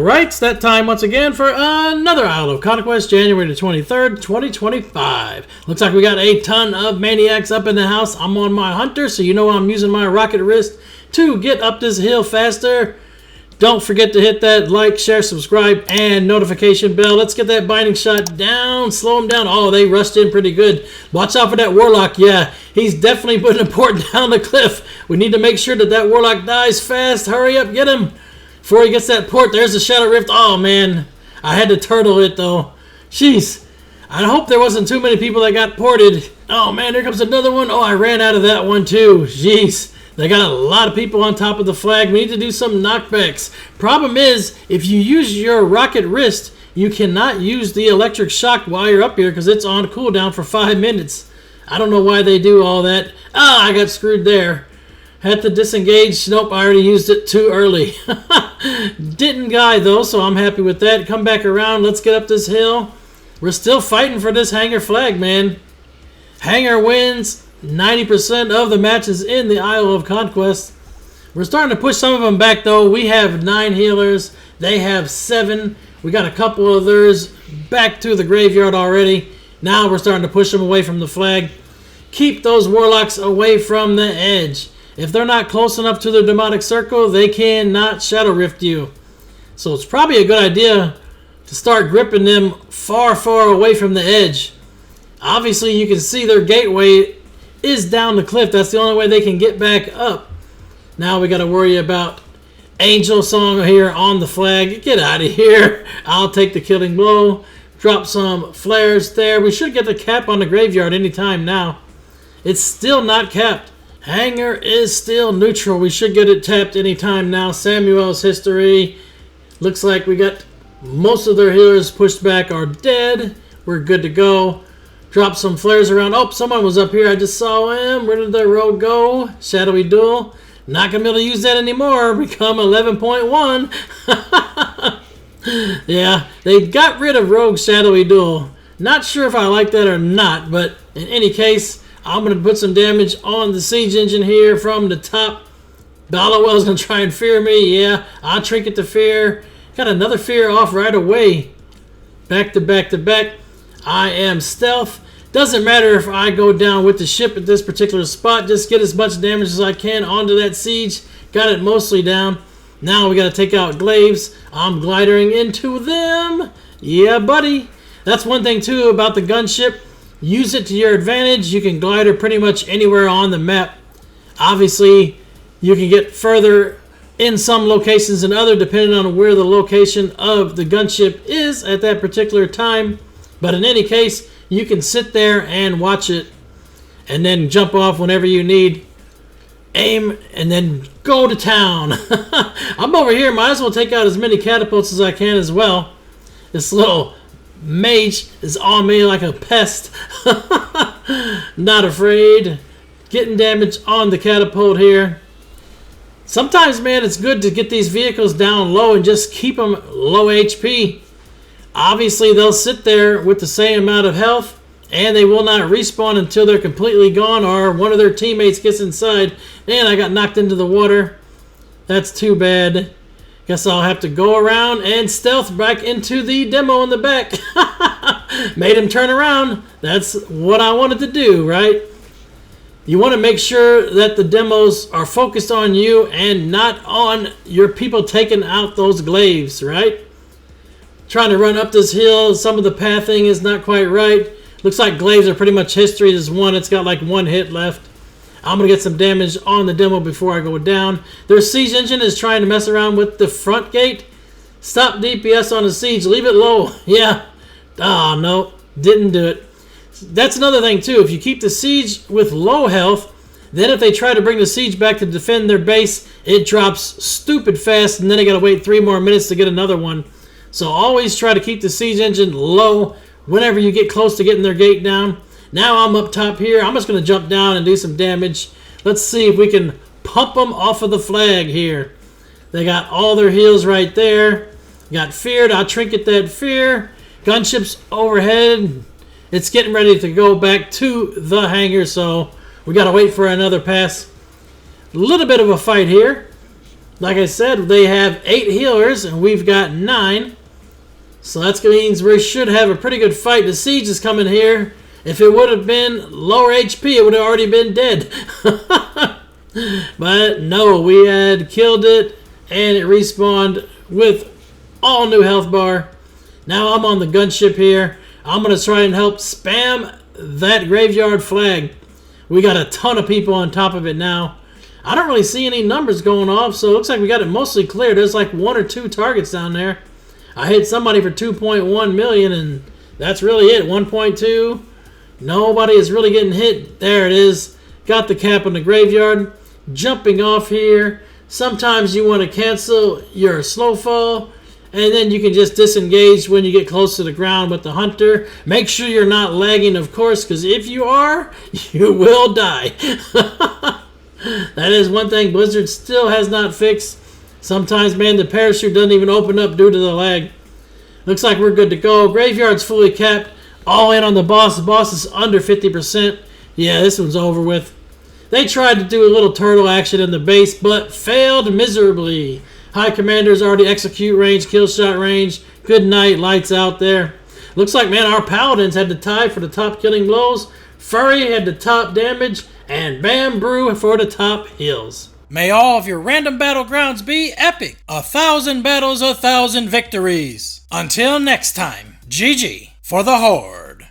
Alright, it's that time once again for another Isle of Conquest, January the 23rd, 2025. Looks like we got a ton of maniacs up in the house. I'm on my hunter, so you know I'm using my rocket wrist to get up this hill faster. Don't forget to hit that like, share, subscribe, and notification bell. Let's get that binding shot down, slow them down. Oh, they rushed in pretty good. Watch out for that warlock. Yeah, he's definitely putting a port down the cliff. We need to make sure that that warlock dies fast. Hurry up, get him. Before he gets that port, there's the Shadow Rift. Oh, man. I had to turtle it, though. Jeez. I hope there wasn't too many people that got ported. Oh, man, here comes another one. Oh, I ran out of that one, too. Jeez. They got a lot of people on top of the flag. We need to do some knockbacks. Problem is, if you use your rocket wrist, you cannot use the electric shock while you're up here because it's on cooldown for 5 minutes. I don't know why they do all that. Ah, I got screwed there. Had to disengage. Nope, I already used it too early. Didn't die, though, so I'm happy with that. Come back around. Let's get up this hill. We're still fighting for this Hangar flag, man. Hangar wins 90% of the matches in the Isle of Conquest. We're starting to push some of them back, though. We have 9 healers. They have 7. We got a couple of theirs back to the graveyard already. Now we're starting to push them away from the flag. Keep those warlocks away from the edge. If they're not close enough to their demonic circle, they cannot Shadow Rift you. So it's probably a good idea to start gripping them far, far away from the edge. Obviously, you can see their gateway is down the cliff. That's the only way they can get back up. Now we got to worry about Angel Song here on the flag. Get out of here. I'll take the killing blow. Drop some flares there. We should get the cap on the graveyard anytime now. It's still not capped. Hangar is still neutral. We should get it tapped anytime now. Samuel's history. Looks like we got most of their healers pushed back are dead. We're good to go. Drop some flares around. Oh, someone was up here. I just saw him. Where did their rogue go? Shadowy Duel. Not going to be able to use that anymore. Become 11.1. Yeah, they got rid of Rogue Shadowy Duel. Not sure if I like that or not, but in any case, I'm going to put some damage on the Siege Engine here from the top. Ballowell's going to try and fear me. Yeah, I'll trinket the fear. Got another fear off right away. Back to back to back. I am stealth. Doesn't matter if I go down with the ship at this particular spot. Just get as much damage as I can onto that siege. Got it mostly down. Now we got to take out Glaives. I'm gliding into them. Yeah, buddy. That's one thing, too, about the gunship. Use it to your advantage. You can glider pretty much anywhere on the map. Obviously, you can get further in some locations than other, depending on where the location of the gunship is at that particular time. But in any case, you can sit there and watch it and then jump off whenever you need. Aim and then go to town. I'm over here. Might as well take out as many catapults as I can as well. This little mage is on me like a pest. Not afraid. Getting damage on the catapult here. Sometimes, man, it's good to get these vehicles down low and just keep them low HP. Obviously, they'll sit there with the same amount of health, and they will not respawn until they're completely gone or one of their teammates gets inside. And I got knocked into the water. That's too bad. Guess I'll have to go around and stealth back into the demo in the back. Made him turn around. That's what I wanted to do, right? You want to make sure that the demos are focused on you and not on your people taking out those glaives, right? Trying to run up this hill. Some of the pathing is not quite right. Looks like glaives are pretty much history. There's one. It's got like 1 hit left. I'm going to get some damage on the demo before I go down. Their siege engine is trying to mess around with the front gate. Stop DPS on the siege. Leave it low. Yeah. Oh, no. Didn't do it. That's another thing, too. If you keep the siege with low health, then if they try to bring the siege back to defend their base, it drops stupid fast, and then they got to wait 3 more minutes to get another one. So always try to keep the siege engine low whenever you get close to getting their gate down. Now I'm up top here. I'm just going to jump down and do some damage. Let's see if we can pump them off of the flag here. They got all their heals right there. Got feared. I'll trinket that fear. Gunship's overhead. It's getting ready to go back to the hangar, so we got to wait for another pass. A little bit of a fight here. Like I said, they have 8 healers, and we've got 9. So that means we should have a pretty good fight. The siege is coming here. If it would have been lower HP, it would have already been dead. But no, we had killed it, and it respawned with all new health bar. Now I'm on the gunship here. I'm going to try and help spam that graveyard flag. We got a ton of people on top of it now. I don't really see any numbers going off, so it looks like we got it mostly cleared. There's like 1 or 2 targets down there. I hit somebody for 2.1 million, and that's really it. 1.2. Nobody is really getting hit. There it is. Got the cap on the graveyard. Jumping off here. Sometimes you want to cancel your slow fall, and then you can just disengage when you get close to the ground with the hunter. Make sure you're not lagging, of course, because if you are, you will die. That is one thing Blizzard still has not fixed. Sometimes, man, the parachute doesn't even open up due to the lag. Looks like we're good to go. Graveyard's fully capped. All in on the boss. The boss is under 50%. Yeah, this one's over with. They tried to do a little turtle action in the base, but failed miserably. High Commander's already execute range, kill shot range. Good night, lights out there. Looks like, man, our Paladins had the tie for the top killing blows. Furry had the top damage, and Bambrew for the top heals. May all of your random battlegrounds be epic. 1,000 battles, 1,000 victories. Until next time, GG for the Horde.